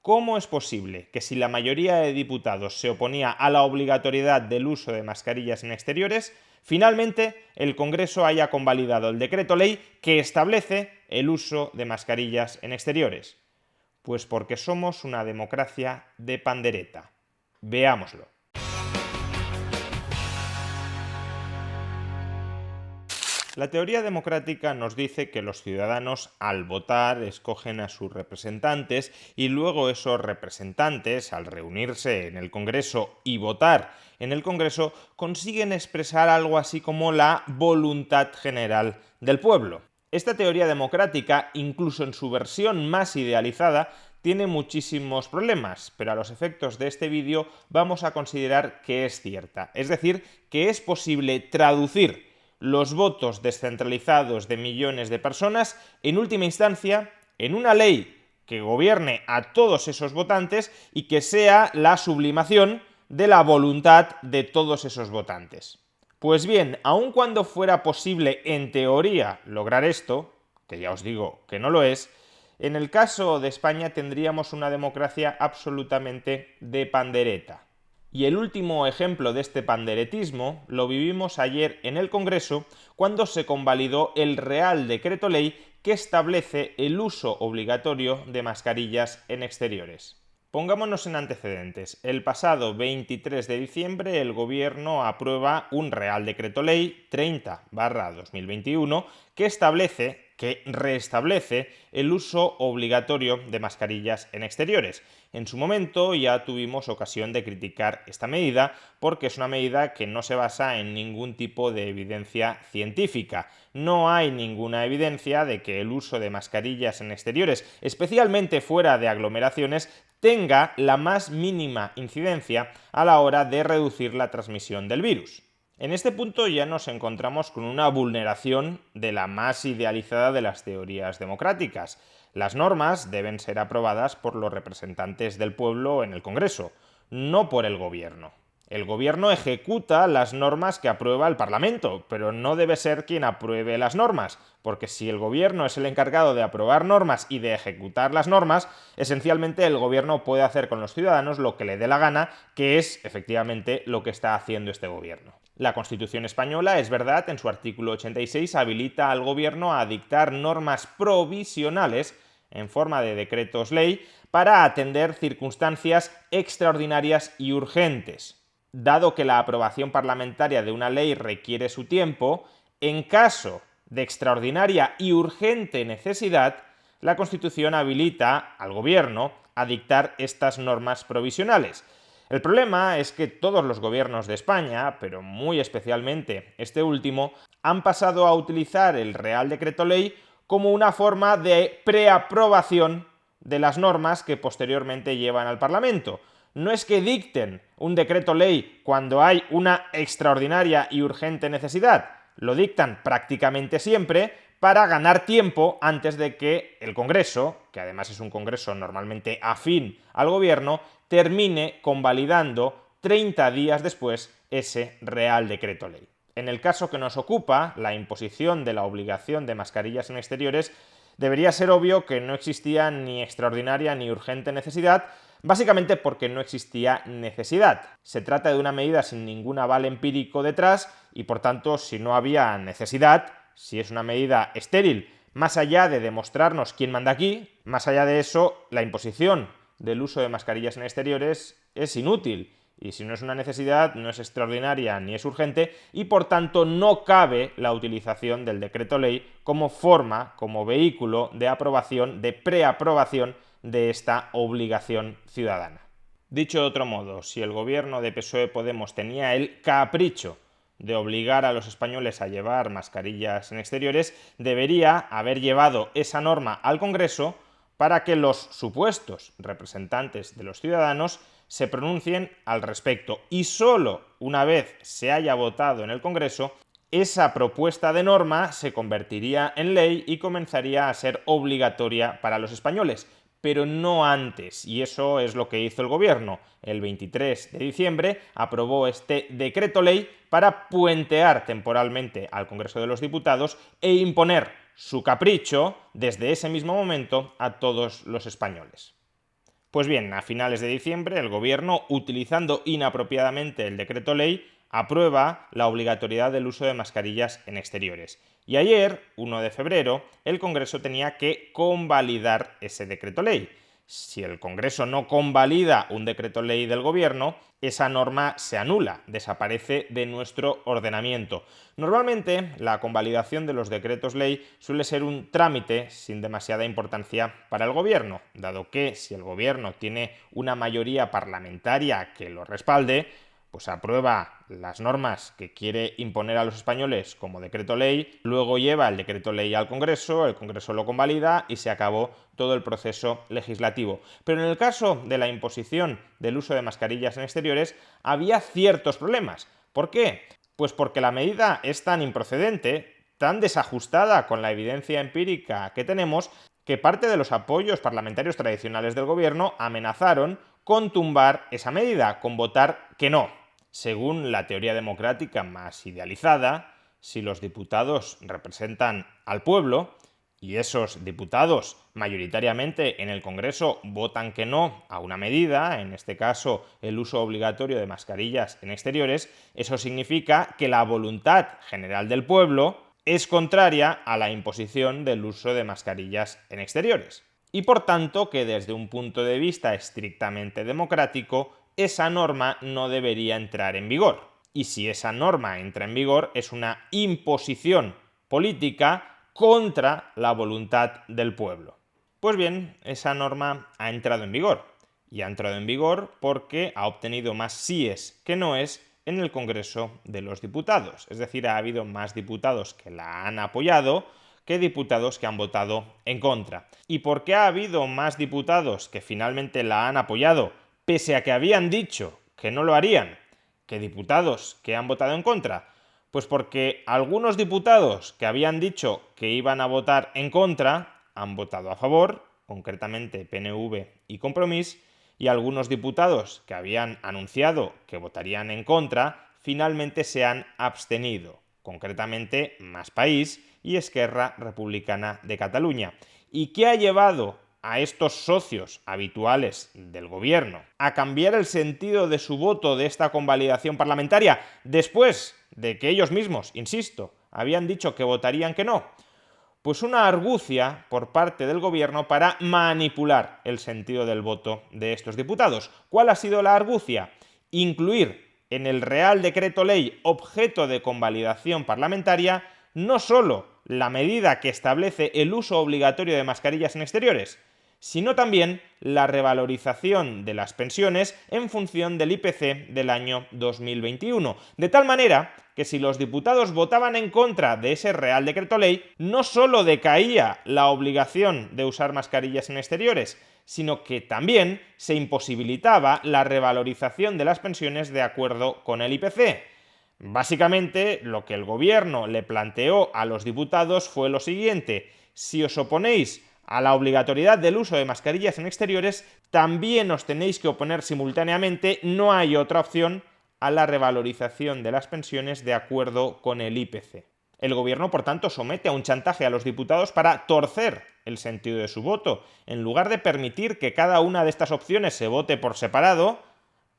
¿Cómo es posible que si la mayoría de diputados se oponía a la obligatoriedad del uso de mascarillas en exteriores, finalmente el Congreso haya convalidado el decreto ley que establece el uso de mascarillas en exteriores? Pues porque somos una democracia de pandereta. Veámoslo. La teoría democrática nos dice que los ciudadanos al votar escogen a sus representantes y luego esos representantes, al reunirse en el Congreso y votar en el Congreso, consiguen expresar algo así como la voluntad general del pueblo. Esta teoría democrática, incluso en su versión más idealizada, tiene muchísimos problemas, pero a los efectos de este vídeo vamos a considerar que es cierta. Es decir, que es posible traducir los votos descentralizados de millones de personas, en última instancia, en una ley que gobierne a todos esos votantes y que sea la sublimación de la voluntad de todos esos votantes. Pues bien, aun cuando fuera posible en teoría lograr esto, que ya os digo que no lo es, en el caso de España tendríamos una democracia absolutamente de pandereta. Y el último ejemplo de este panderetismo lo vivimos ayer en el Congreso cuando se convalidó el Real Decreto Ley que establece el uso obligatorio de mascarillas en exteriores. Pongámonos en antecedentes. El pasado 23 de diciembre el Gobierno aprueba un Real Decreto Ley 30/2021 que restablece el uso obligatorio de mascarillas en exteriores. En su momento ya tuvimos ocasión de criticar esta medida porque es una medida que no se basa en ningún tipo de evidencia científica. No hay ninguna evidencia de que el uso de mascarillas en exteriores, especialmente fuera de aglomeraciones, tenga la más mínima incidencia a la hora de reducir la transmisión del virus. En este punto ya nos encontramos con una vulneración de la más idealizada de las teorías democráticas. Las normas deben ser aprobadas por los representantes del pueblo en el Congreso, no por el Gobierno. El Gobierno ejecuta las normas que aprueba el Parlamento, pero no debe ser quien apruebe las normas, porque si el Gobierno es el encargado de aprobar normas y de ejecutar las normas, esencialmente el Gobierno puede hacer con los ciudadanos lo que le dé la gana, que es efectivamente lo que está haciendo este Gobierno. La Constitución española, es verdad, en su artículo 86 habilita al Gobierno a dictar normas provisionales en forma de decretos ley para atender circunstancias extraordinarias y urgentes. Dado que la aprobación parlamentaria de una ley requiere su tiempo, en caso de extraordinaria y urgente necesidad, la Constitución habilita al Gobierno a dictar estas normas provisionales. El problema es que todos los gobiernos de España, pero muy especialmente este último, han pasado a utilizar el Real Decreto Ley como una forma de preaprobación de las normas que posteriormente llevan al Parlamento. No es que dicten un decreto ley cuando hay una extraordinaria y urgente necesidad, lo dictan prácticamente siempre para ganar tiempo antes de que el Congreso, que además es un Congreso normalmente afín al Gobierno, termine convalidando 30 días después ese Real Decreto Ley. En el caso que nos ocupa, la imposición de la obligación de mascarillas en exteriores, debería ser obvio que no existía ni extraordinaria ni urgente necesidad, básicamente porque no existía necesidad. Se trata de una medida sin ningún aval empírico detrás y, por tanto, si no había necesidad, si es una medida estéril, más allá de demostrarnos quién manda aquí, más allá de eso, la imposición del uso de mascarillas en exteriores es inútil. Y si no es una necesidad, no es extraordinaria ni es urgente y, por tanto, no cabe la utilización del decreto ley como forma, como vehículo de aprobación, de preaprobación de esta obligación ciudadana. Dicho de otro modo, si el gobierno de PSOE-Podemos tenía el capricho de obligar a los españoles a llevar mascarillas en exteriores, debería haber llevado esa norma al Congreso para que los supuestos representantes de los ciudadanos se pronuncien al respecto. Y solo una vez se haya votado en el Congreso, esa propuesta de norma se convertiría en ley y comenzaría a ser obligatoria para los españoles, pero no antes, y eso es lo que hizo el Gobierno. El 23 de diciembre aprobó este decreto ley para puentear temporalmente al Congreso de los Diputados e imponer su capricho desde ese mismo momento a todos los españoles. Pues bien, a finales de diciembre el gobierno, utilizando inapropiadamente el decreto ley, aprueba la obligatoriedad del uso de mascarillas en exteriores. Y ayer, 1 de febrero, el Congreso tenía que convalidar ese decreto ley. Si el Congreso no convalida un decreto ley del Gobierno, esa norma se anula, desaparece de nuestro ordenamiento. Normalmente, la convalidación de los decretos ley suele ser un trámite sin demasiada importancia para el Gobierno, dado que si el Gobierno tiene una mayoría parlamentaria que lo respalde, pues aprueba las normas que quiere imponer a los españoles como decreto ley, luego lleva el decreto ley al Congreso, el Congreso lo convalida y se acabó todo el proceso legislativo. Pero en el caso de la imposición del uso de mascarillas en exteriores había ciertos problemas. ¿Por qué? Pues porque la medida es tan improcedente, tan desajustada con la evidencia empírica que tenemos, que parte de los apoyos parlamentarios tradicionales del gobierno amenazaron con tumbar esa medida, con votar que no. Según la teoría democrática más idealizada, si los diputados representan al pueblo y esos diputados mayoritariamente en el Congreso votan que no a una medida, en este caso el uso obligatorio de mascarillas en exteriores, eso significa que la voluntad general del pueblo es contraria a la imposición del uso de mascarillas en exteriores. Y por tanto que desde un punto de vista estrictamente democrático, esa norma no debería entrar en vigor. Y si esa norma entra en vigor, es una imposición política contra la voluntad del pueblo. Pues bien, esa norma ha entrado en vigor. Y ha entrado en vigor porque ha obtenido más síes que noes en el Congreso de los Diputados. Es decir, ha habido más diputados que la han apoyado que diputados que han votado en contra. ¿Y por qué ha habido más diputados que finalmente la han apoyado, pese a que habían dicho que no lo harían, que diputados que han votado en contra? Pues porque algunos diputados que habían dicho que iban a votar en contra han votado a favor, concretamente PNV y Compromís, y algunos diputados que habían anunciado que votarían en contra finalmente se han abstenido, concretamente Más País y Esquerra Republicana de Cataluña. ¿Y qué ha llevado a estos socios habituales del gobierno a cambiar el sentido de su voto de esta convalidación parlamentaria después de que ellos mismos, insisto, habían dicho que votarían que no? Pues una argucia por parte del gobierno para manipular el sentido del voto de estos diputados. ¿Cuál ha sido la argucia? Incluir en el Real Decreto Ley objeto de convalidación parlamentaria no solo la medida que establece el uso obligatorio de mascarillas en exteriores, sino también la revalorización de las pensiones en función del IPC del año 2021. De tal manera que si los diputados votaban en contra de ese Real Decreto Ley, no solo decaía la obligación de usar mascarillas en exteriores, sino que también se imposibilitaba la revalorización de las pensiones de acuerdo con el IPC. Básicamente, lo que el gobierno le planteó a los diputados fue lo siguiente: si os oponéis a la obligatoriedad del uso de mascarillas en exteriores, también os tenéis que oponer simultáneamente, no hay otra opción, a la revalorización de las pensiones de acuerdo con el IPC. El gobierno, por tanto, somete a un chantaje a los diputados para torcer el sentido de su voto. En lugar de permitir que cada una de estas opciones se vote por separado,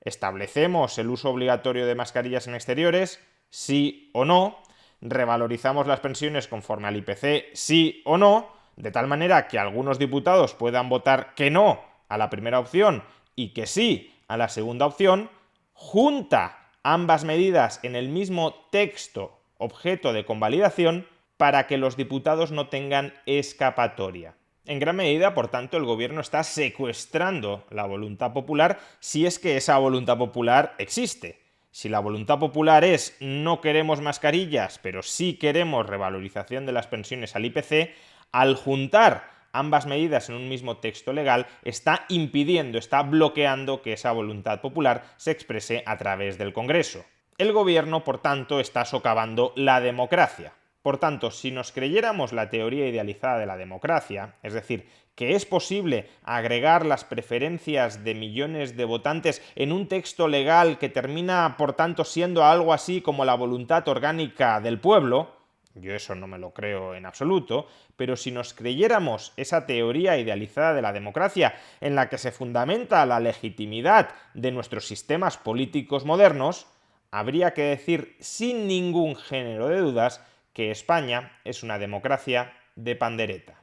establecemos el uso obligatorio de mascarillas en exteriores, sí o no, revalorizamos las pensiones conforme al IPC, sí o no, de tal manera que algunos diputados puedan votar que no a la primera opción y que sí a la segunda opción, junta ambas medidas en el mismo texto objeto de convalidación para que los diputados no tengan escapatoria. En gran medida, por tanto, el gobierno está secuestrando la voluntad popular, si es que esa voluntad popular existe. Si la voluntad popular es no queremos mascarillas, pero sí queremos revalorización de las pensiones al IPC, al juntar ambas medidas en un mismo texto legal, está impidiendo, está bloqueando que esa voluntad popular se exprese a través del Congreso. El gobierno, por tanto, está socavando la democracia. Por tanto, si nos creyéramos la teoría idealizada de la democracia, es decir, que es posible agregar las preferencias de millones de votantes en un texto legal que termina, por tanto, siendo algo así como la voluntad orgánica del pueblo, Yo eso no me lo creo en absoluto, pero si nos creyéramos esa teoría idealizada de la democracia en la que se fundamenta la legitimidad de nuestros sistemas políticos modernos, habría que decir sin ningún género de dudas que España es una democracia de pandereta.